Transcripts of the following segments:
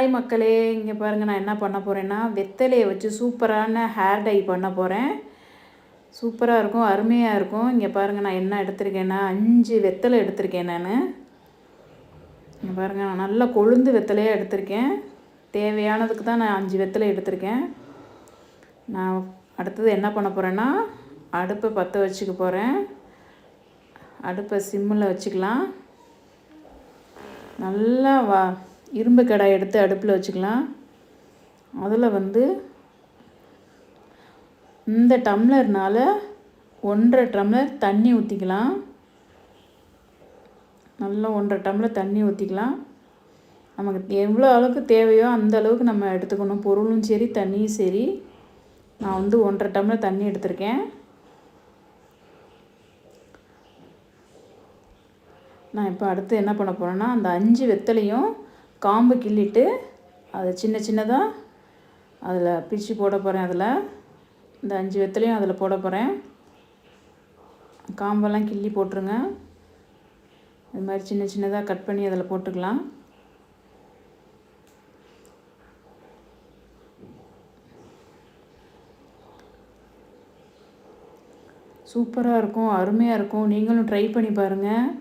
Hi மக்களே, இங்கே பாருங்கள். நான் என்ன பண்ண போகிறேன்னா, வெத்தலையை வச்சு சூப்பரான ஹேர் டை பண்ண போகிறேன். சூப்பராக இருக்கும், அருமையாக இருக்கும். இங்கே பாருங்கள், நான் என்ன எடுத்திருக்கேன்னா 5 வெத்தலை எடுத்திருக்கேன். இங்கே பாருங்கள், நான் நல்லா கொழுந்து வெத்தலையாக எடுத்திருக்கேன். தேவையானதுக்கு தான் நான் 5 வெத்தலை எடுத்திருக்கேன். நான் அடுத்தது என்ன பண்ண போகிறேன்னா, அடுப்பை பற்ற வச்சுக்க போகிறேன். அடுப்பை சிம்மில் வச்சுக்கலாம். நல்லா இரும்பு கடாய் எடுத்து அடுப்பில் வச்சுக்கலாம். அதில் இந்த டம்ளர்னால் 1.5 டம்ளர் தண்ணி ஊற்றிக்கலாம். நல்லா 1.5 டம்ளர் தண்ணி ஊற்றிக்கலாம். நமக்கு எவ்வளோ அளவுக்கு தேவையோ அந்த அளவுக்கு நம்ம எடுத்துக்கணும். பொருளும் சரி, தண்ணியும் சரி. நான் 1.5 டம்ளர் தண்ணி எடுத்திருக்கேன். நான் இப்போ அடுத்து என்ன பண்ண போகிறேன்னா, அந்த 5 வெத்தலையும் காம்பு கிள்ளிட்டு அதை சின்ன சின்னதாக அதில் பிரித்து போட போகிறேன். இந்த 5 வெத்தலையும் அதில் போட போகிறேன். காம்பெல்லாம் கிள்ளி போட்டுருங்க. இது மாதிரி சின்ன சின்னதாக கட் பண்ணி அதில் போட்டுக்கலாம். சூப்பராக இருக்கும், அருமையாக இருக்கும். நீங்களும் ட்ரை பண்ணி பாருங்கள்.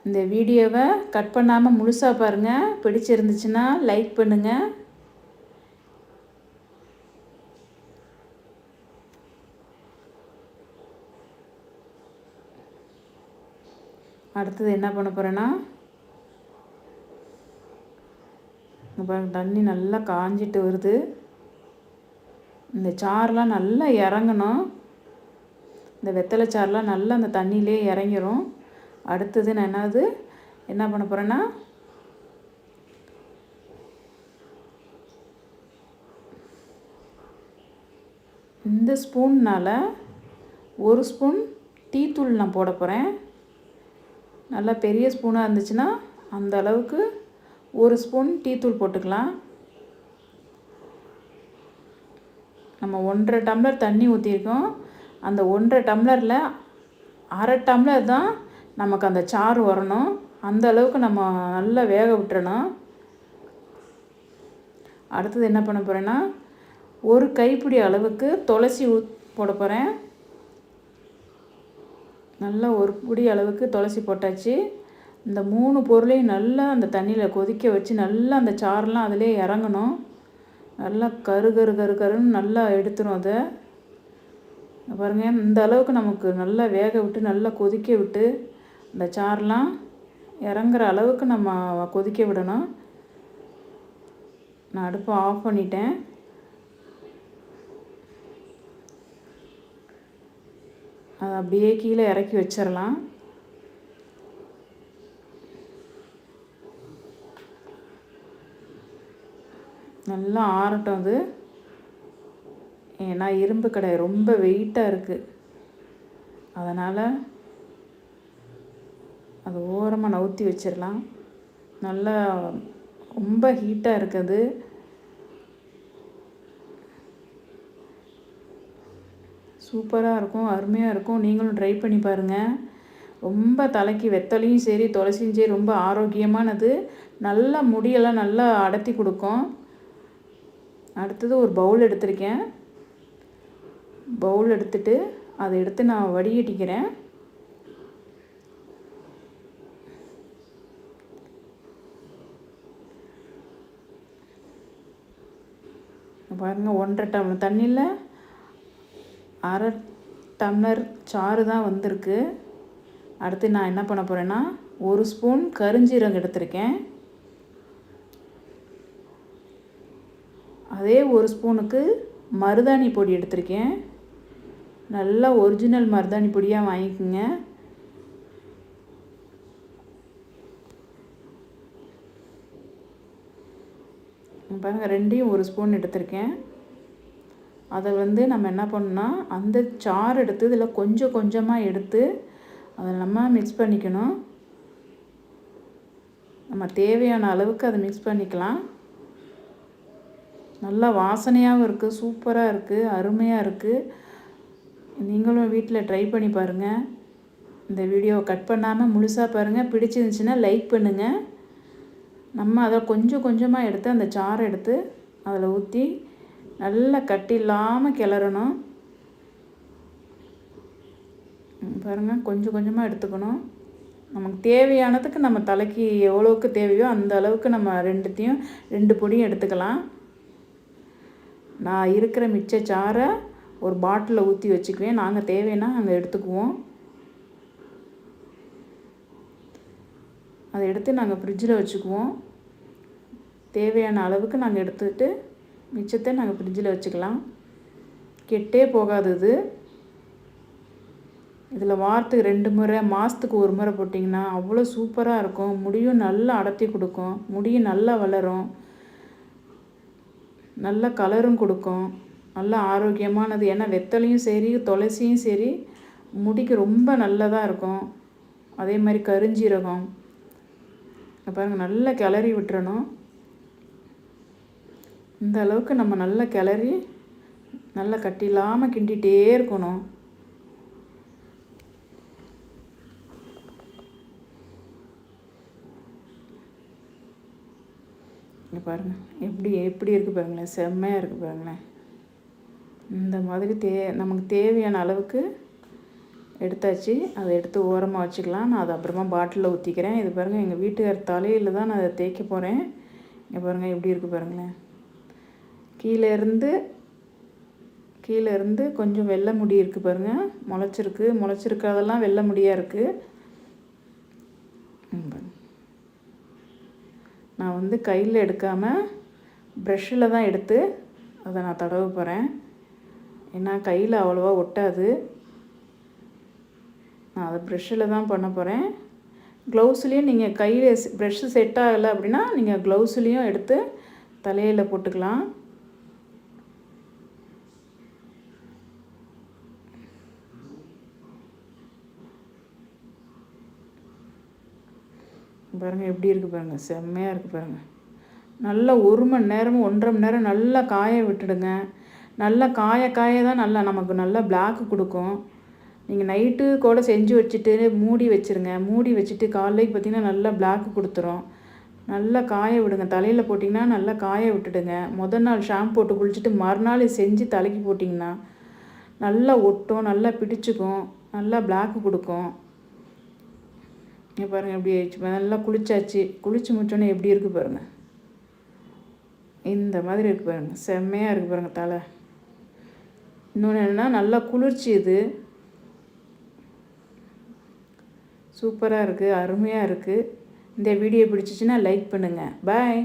இந்த வீடியோவை கட் பண்ணாமல் முழுசாக பாருங்கள். பிடிச்சிருந்துச்சுன்னா லைக் பண்ணுங்கள். அடுத்தது என்ன பண்ண போகிறேன்னா, தண்ணி நல்லா காஞ்சிட்டு வருது. இந்த சாரெலாம் நல்லா இறங்கணும். இந்த வெத்தலை சாரெலாம் நல்லா அந்த தண்ணியிலே இறங்கிரும். அடுத்தது நான் என்ன பண்ண போகிறேன்னா, இந்த ஸ்பூன்னால் 1 ஸ்பூன் டீத்தூள் நான் போட போகிறேன். நல்லா பெரிய ஸ்பூனாக இருந்துச்சுன்னா அந்த அளவுக்கு 1 ஸ்பூன் டீத்தூள் போட்டுக்கலாம். நம்ம 1.5 டம்ளர் தண்ணி ஊற்றிருக்கோம். அந்த 1.5 டம்ளரில் 1/2 டம்ளர் தான் நமக்கு அந்த சாறு வரணும். அந்த அளவுக்கு நம்ம நல்லா வேக விட்டுறணும். அடுத்தது என்ன பண்ண போகிறேன்னா, 1 கைப்பிடி அளவுக்கு துளசி போட போகிறேன். நல்லா 1 பிடி அளவுக்கு துளசி போட்டாச்சு. இந்த 3 பொருளையும் நல்லா அந்த தண்ணியில் கொதிக்க வச்சு நல்லா அந்த சாரெலாம் அதிலே இறங்கணும். நல்லா கருன்னு நல்லா எடுத்துரும். அதை பாருங்கள், இந்த அளவுக்கு நமக்கு நல்லா வேக விட்டு நல்லா கொதிக்க விட்டு இந்த சாரெலாம் இறங்குற அளவுக்கு நம்ம கொதிக்க விடணும். நான் அடுப்பை ஆஃப் பண்ணிட்டேன். அதை அப்படியே கீழே இறக்கி வச்சிடலாம். நல்லா ஆறட்டும் அது. ஏன்னா இரும்பு கடை ரொம்ப வெயிட்டாக இருக்குது. அதனால் அது ஓரமாக நவுத்தி வச்சிடலாம். நல்லா ரொம்ப ஹீட்டாக இருக்குது. சூப்பராக இருக்கும், அருமையாக இருக்கும். நீங்களும் ட்ரை பண்ணி பாருங்கள். ரொம்ப தலைக்கு வெத்தலையும் சரி, துளசியும் சரி ரொம்ப ஆரோக்கியமானது. நல்லா முடியெல்லாம் நல்லா அடர்த்தி கொடுக்கும். அடுத்தது ஒரு பவுல் எடுத்திருக்கேன். பவுல் எடுத்துட்டு அதை எடுத்து நான் வடிகட்டிக்கிறேன். பாருங்கள், 1.5 டம்ளர் தண்ணியில் 1/2 டம்ளர் சாறு தான் வந்திருக்கு. அடுத்து நான் என்ன பண்ண போகிறேன்னா, 1 ஸ்பூன் கருஞ்சீரகம் எடுத்திருக்கேன். அதே 1 ஸ்பூனுக்கு மருதாணி பொடி எடுத்திருக்கேன். நல்லா ஒரிஜினல் மருதாணி பொடியாக வாங்கிக்கோங்க. பாருங்கள், 2யும் 1 ஸ்பூன் எடுத்திருக்கேன். அதை நம்ம என்ன பண்ணணும்னா, அந்த சாறு எடுத்து இதில் கொஞ்சம் கொஞ்சமாக எடுத்து அதை நம்ம மிக்ஸ் பண்ணிக்கணும். நம்ம தேவையான அளவுக்கு அதை மிக்ஸ் பண்ணிக்கலாம். நல்லா வாசனையாகவும் இருக்குது, சூப்பராக இருக்குது, அருமையாக இருக்குது. நீங்களும் வீட்டில் ட்ரை பண்ணி பாருங்கள். இந்த வீடியோவை கட் பண்ணாமல் முழுசாக பாருங்கள். பிடிச்சிருந்துச்சுன்னா லைக் பண்ணுங்கள். நம்ம அதை கொஞ்சம் கொஞ்சமாக எடுத்து அந்த சாறை எடுத்து அதில் ஊற்றி நல்லா கட்டி இல்லாமல் கிளறணும். பாருங்கள், கொஞ்சம் கொஞ்சமாக எடுத்துக்கணும். நமக்கு தேவையானதுக்கு நம்ம தலைக்கு எவ்வளோவுக்கு தேவையோ அந்த அளவுக்கு நம்ம 2 பொடியும் எடுத்துக்கலாம். நான் இருக்கிற மிச்ச சாறை ஒரு பாட்டிலில் ஊற்றி வச்சுக்குவேன். நாங்கள் தேவைன்னா அங்கே எடுத்துக்குவோம். அதை எடுத்து நாங்கள் ஃப்ரிட்ஜில் வச்சுக்குவோம். தேவையான அளவுக்கு நாங்கள் எடுத்துக்கிட்டு மிச்சத்தை நாங்கள் ஃப்ரிட்ஜில் வச்சுக்கலாம். கெட்டே போகாது இது. இதில் வாரத்துக்கு 2 முறை, மாதத்துக்கு 1 முறை போட்டிங்கன்னா அவ்வளோ சூப்பராக இருக்கும். முடியும் நல்லா அடர்த்தி கொடுக்கும், முடியும் நல்லா வளரும், நல்ல கலரும் கொடுக்கும், நல்ல ஆரோக்கியமானது. ஏன்னா வெத்தலையும் சரி துளசியும் சரி முடிக்கு ரொம்ப நல்லதாக இருக்கும். அதே மாதிரி கருஞ்சீரகம் பாருங்கள், நல்லா கிளறி விட்டுறணும். இந்த அளவுக்கு நம்ம நல்லா கிளறி நல்லா கட்டி இல்லாமல் கிண்டிகிட்டே இருக்கணும். இங்கே பாருங்கள் எப்படி இருக்குது பாருங்களேன், செம்மையாக இருக்குது பாருங்களேன். இந்த மாதிரி நமக்கு தேவையான அளவுக்கு எடுத்தாச்சு. அதை எடுத்து ஓரமாக வச்சுக்கலாம். நான் அதை அப்புறமா பாட்டிலில் ஊற்றிக்கிறேன். இது பாருங்கள், எங்கள் வீட்டுக்கார் தலையில் தான் நான் அதை தேய்க்க போகிறேன். இங்கே பாருங்கள் எப்படி இருக்குது பாருங்களேன். கீழே இருந்து கொஞ்சம் வெள்ளை முடி இருக்குது பாருங்கள், முளைச்சிருக்கிறதெல்லாம் வெள்ளை முடியாக இருக்குது. நான் கையில் எடுக்காமல் ப்ரஷ்ஷில் தான் எடுத்து அதை நான் தடவ போகிறேன். ஏன்னா கையில் அவ்வளோவா ஒட்டாது. நான் அதை ப்ரெஷ்ஷில் தான் பண்ண போகிறேன். க்ளவுஸ்லேயும் நீங்கள் கையில் ப்ரெஷ்ஷு செட் ஆகலை அப்படின்னா நீங்கள் க்ளவுஸ்லேயும் எடுத்து தலையில் போட்டுக்கலாம். பாருங்கள் எப்படி இருக்குது பாருங்கள், செம்மையாக இருக்குது பாருங்கள். நல்லா 1 மணி நேரமும் 1.5 மணி நேரம் நல்லா காய விட்டுடுங்க. நல்லா காய தான் நல்லா நமக்கு நல்லா பிளாக்கு கொடுக்கும். நீங்கள் நைட்டு கூட செஞ்சு வச்சுட்டு மூடி வச்சுருங்க. மூடி வச்சுட்டு காலைக்கு பார்த்திங்கன்னா நல்லா பிளாக்கு கொடுத்துரும். நல்லா காய விடுங்க. தலையில் போட்டிங்கன்னா நல்லா காய விட்டுடுங்க. முதல் நாள் ஷாம்பு போட்டு குளிச்சுட்டு மறுநாள் செஞ்சு தலைக்கு போட்டிங்கன்னா நல்லா ஒட்டும், நல்லா பிடிச்சிக்கும், நல்லா பிளாக்கு கொடுக்கும். இங்கே பாருங்கள் எப்படி ஆயிடுச்சு. நல்லா குளிச்சாச்சு. குளிச்சு முடிச்சோன்னே எப்படி இருக்குது பாருங்கள். இந்த மாதிரி இருக்குது பாருங்கள், செம்மையாக இருக்குது பாருங்கள் தலை. இன்னொன்று என்னென்னா நல்லா குளிர்ச்சி, இது சூப்பராக இருக்குது, அருமையாக இருக்குது. இந்த வீடியோ பிடிச்சிச்சின்னா லைக் பண்ணுங்கள். பாய்.